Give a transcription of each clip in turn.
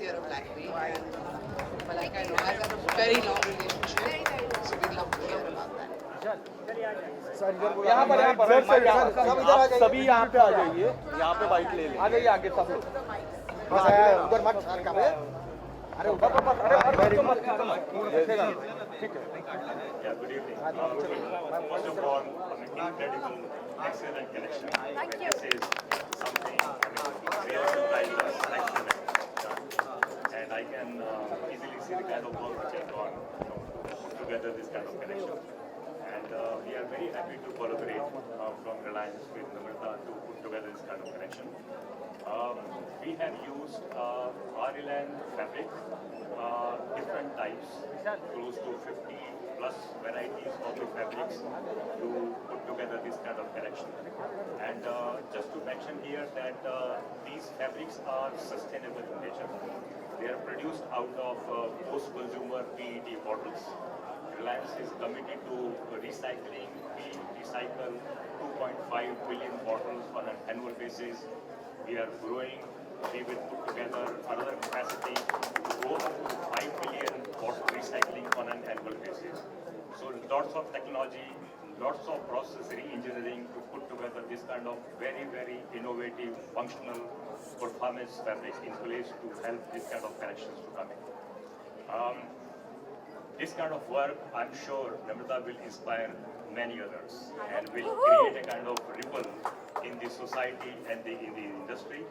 year of Lakme, and Malaika and I have a very long relationship, so we'd love to hear about that. यहाँ पर आप सभी यहाँ पे आ जाइए, यहाँ पे बाइक ले लें, आ जाइए आगे सब लोग। बस उधर मत अरे ऊपर अरे मत ठीक है। Yeah, good evening. First of all, an incredible, excellent connection. Thank you. This is something, real surprised us, excellent. And I can easily see the kind of work which has gone to put together this kind of connection. And we are very happy to collaborate from Reliance with Namrata to put together this kind of connection. We have used Arilan fabric, different types, close to 50 plus varieties of the fabrics to put together this kind of collection. And just to mention here that these fabrics are sustainable in nature. They are produced out of post-consumer PET bottles. Reliance is committed to recycling. We recycle 2.5 billion bottles on an annual basis. We are growing. We will put together another capacity to go up to 5 billion bottle recycling on an annual basis. So lots of technology, lots of process re-engineering to put together this kind of very, very innovative, functional performance fabric in place to help this kind of connections to come in. This kind of work, I'm sure Namrata will inspire many others and will create a kind of ripple in the society and in the industry.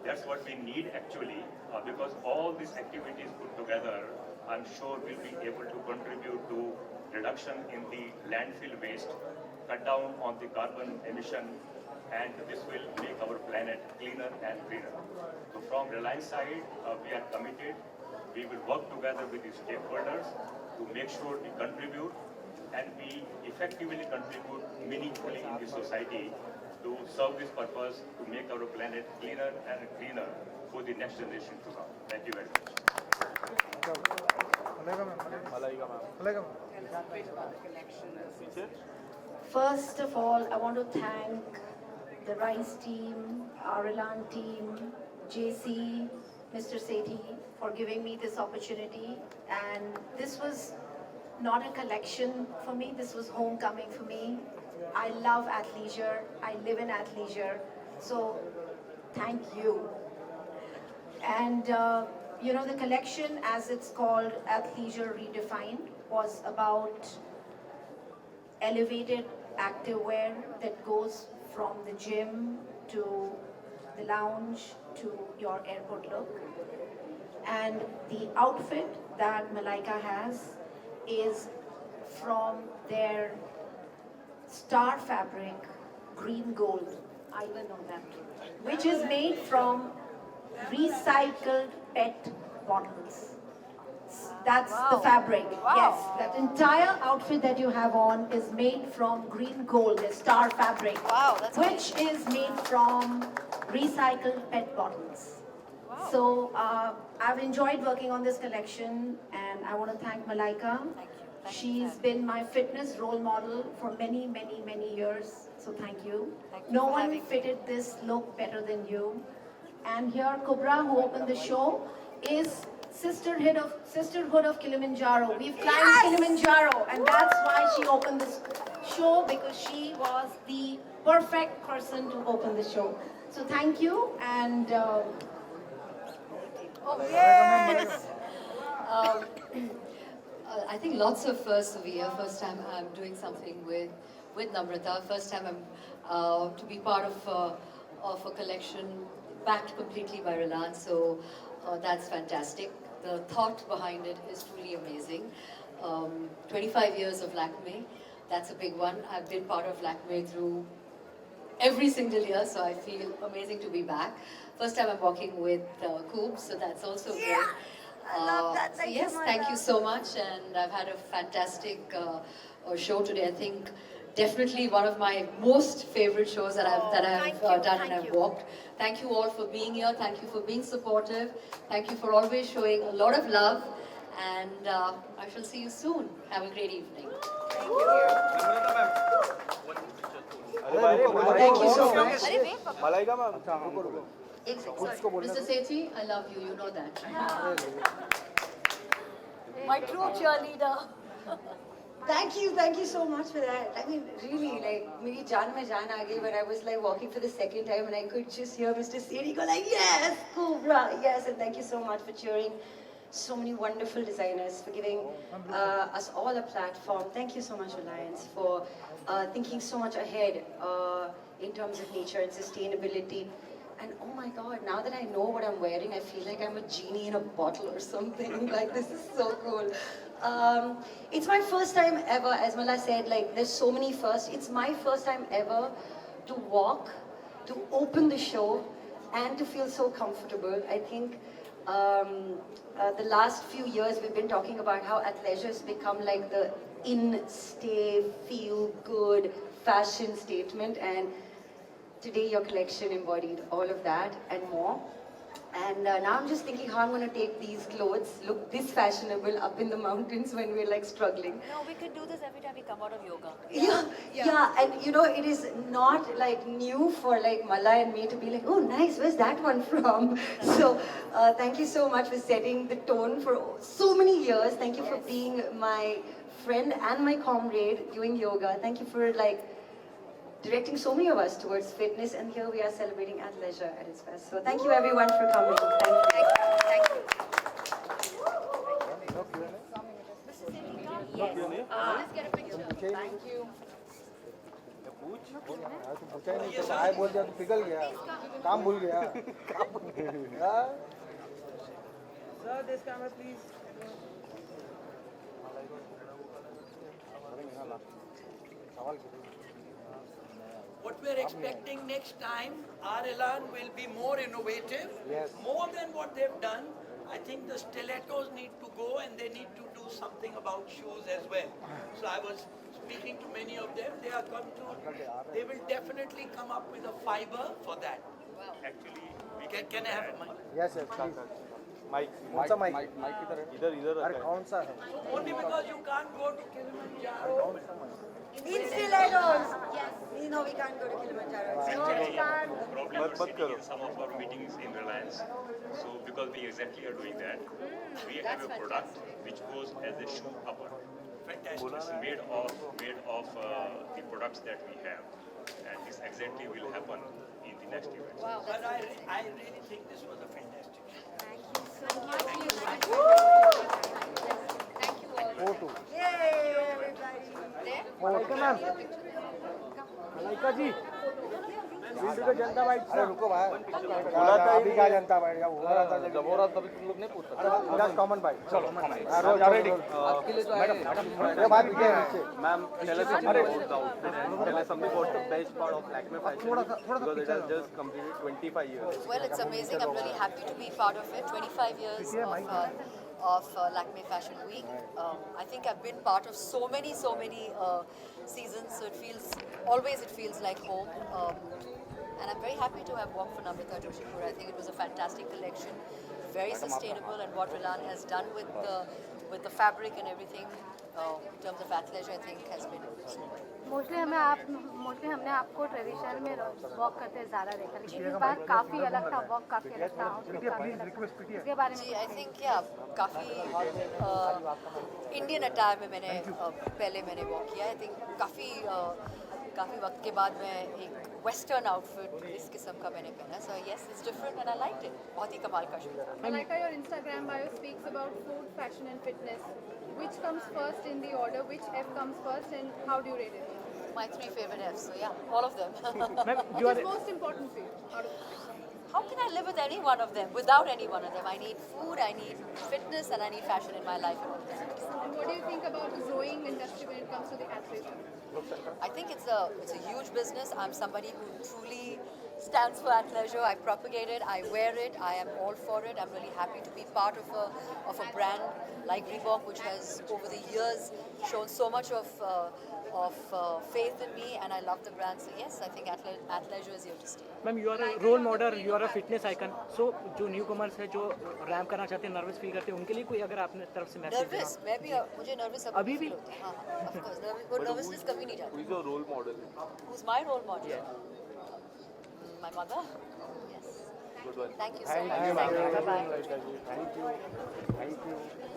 That's what we need actually, because all these activities put together, I'm sure will be able to contribute to reduction in the landfill waste, cut down on the carbon emission, and this will make our planet cleaner and greener. So from Reliance side, we are committed. We will work together with the stakeholders to make sure we contribute and we effectively contribute meaningfully in the society to serve this purpose to make our planet cleaner and greener for the next generation to come. Thank you very much. First of all, I want to thank the Rice team, Arilan team, JC, Mr. Sethi for giving me this opportunity. And this was not a collection for me, this was homecoming for me. I love athleisure, I live in athleisure, so thank you. And you know, the collection, as it's called, Athleisure Redefined, was about elevated activewear that goes from the gym to the lounge to your airport look. And the outfit that Malaika has is from their star fabric, green gold, I will know that, which is made from recycled PET bottles. That's the fabric. Yes, that entire outfit that you have on is made from green gold, the star fabric, which is made from recycled PET bottles. So I've enjoyed working on this collection, and I want to thank Malaika. She's been my fitness role model for many, many, many years. So thank you. No one fitted this look better than you. And here, Kubra, who opened the show, is Sisterhood of Kilimanjaro. We've climbed Kilimanjaro, and that's why she opened this show, because she was the perfect person to open the show. So thank you, and I think lots of firsts over here. First time I'm doing something with Namrata. First time I'm to be part of a collection backed completely by Reliance. So that's fantastic. The thought behind it is truly amazing. 25 years of Lakme, that's a big one. I've been part of Lakme through every single year, so I feel amazing to be back. First time I'm working with Koobs, so that's also great. I love that. So yes, thank you so much, and I've had a fantastic show today. I think definitely one of my most favorite shows that I've done and I've walked. Thank you all for being here. Thank you for being supportive. Thank you for always showing a lot of love, and I shall see you soon. Have a great evening. Thank you so Malaika ma'am एक second. Mr. Sethi, I love you. You know that. My true cheerleader. Thank you so much for that. I mean, really, like, मेरी जान में जान आ गई when I was like walking for the second time and I could just hear Mr. Sethi go like, yes, Cobra, yes, and thank you so much for cheering so many wonderful designers, for giving us all a platform. Thank you so much, Reliance, for thinking so much ahead in terms of nature and sustainability. And oh my God, now that I know what I'm wearing, I feel like I'm a genie in a bottle or something. Like, this is so cool. It's my first time ever, as Mala said, like, there's so many firsts. It's my first time ever to walk, to open the show, and to feel so comfortable. I think the last few years we've been talking about how athleisure has become like the in-stay, feel-good fashion statement, and today your collection embodied all of that and more. And now I'm just thinking how I'm going to take these clothes, look this fashionable up in the mountains when we're like struggling. No, we could do this every time we come out of yoga. Yeah, and you know, it is not like new for like Mala and me to be like, oh nice, where's that one from? So thank you so much for setting the tone for so many years. Thank you for being my friend and my comrade doing yoga. Thank you for like directing so many of us towards fitness, and here we are celebrating athleisure at its best. So thank you everyone for coming. Thank you. Let's get a picture. Thank you. तू पूछा ही नहीं तो हाय बोल दिया तो पिघल गया काम भूल गया Sir, this camera, please. What we're expecting next time, our Elan will be more innovative, Yes. more than what they've done. I think the stilettos need to go and they need to do something about shoes as well. So I was speaking to many of them. They will definitely come up with a fiber for that. Actually, we Can I have a mic? Yes yes Mike. कौन सा mic mic किधर है इधर अरे कौन सा है Only because you can't go to Kilimanjaro. In stilettos. You know we can't go to Kilimanjaro. Problem we're sitting in some of our meetings in Reliance. So because we exactly are doing that, we have a product which goes as a shoe upper. Fantastic. It's made of the products that we have, and this exactly will happen in the next event. Wow, But that's I really think this was a fantastic show. Thank you all. Photo Yay, everybody. Malaika ma'am Malaika ji जनता bite अरे रुको भाई अभी क्या जनता bite जब हो रहा था तभी तुम लोग नहीं पूछते कॉमन बाइट चलो रोज रेडी आपके लिए तो मैडम ये बात क्या है नीचे Ma'am, tell us something about the outfit and tell us something about the best part of Lakme Fashion Week because it has just completed 25 years. Well, it's amazing. I'm really happy to be part of it. 25 years of Lakme Fashion Week. I think I've been part of so many seasons, so it feels like home. And I'm very happy to have walked for Namrata Joshipur. I think it was a fantastic collection, very sustainable, and what Rilan has done with the fabric and everything in terms of athleisure, I think has been super. Mostly हमने आपको traditional में walk करते ज़्यादा देखा, लेकिन इस बार काफ़ी अलग था, वॉक काफ़ी अलग था, आउटफिट काफ़ी अलग था। इसके बारे में जी, आई थिंक काफ़ी इंडियन अटायर में मैंने वॉक किया। आई थिंक काफ़ी वक्त के बाद मैं एक वेस्टर्न आउटफिट इस किस्म का मैंने पहना। So yes, it's different and I liked it. बहुत ही कमाल का शो था। Malaika, your Instagram bio speaks about food, fashion and fitness. Which comes first in the order? Which F comes first and how do you rate it? My 3 favorite Fs, so yeah, all of them. Which is most important for you out of the How can I live with any one of them, without any one of them? I need food, I need fitness, and I need fashion in my life at all times. And what do you think about the growing industry when it comes to the athleisure? I think it's a huge business. I'm somebody who truly stands for athleisure. I propagate it, I wear it, I am all for it. I'm really happy to be part of a brand like Reebok, which has over the years shown so much of faith in me, and I love the brand. So yes, I think athleisure is here to stay. Ma'am, you are a role model, you are a fitness icon. So जो new commerce है, जो ramp करना चाहते हैं, nervous feel करते हैं, उनके लिए कोई अगर आपने तरफ से मैसेज नर्वस, मैं भी मुझे नर्वस अभी भी फील होता है। हाँ, ऑफ कोर्स, वो नर्वसनेस कभी नहीं जाती। Who is your role model? Who's my role model? My mother. Yes. Thank you so much. Thank you. Bye-bye. Thank you.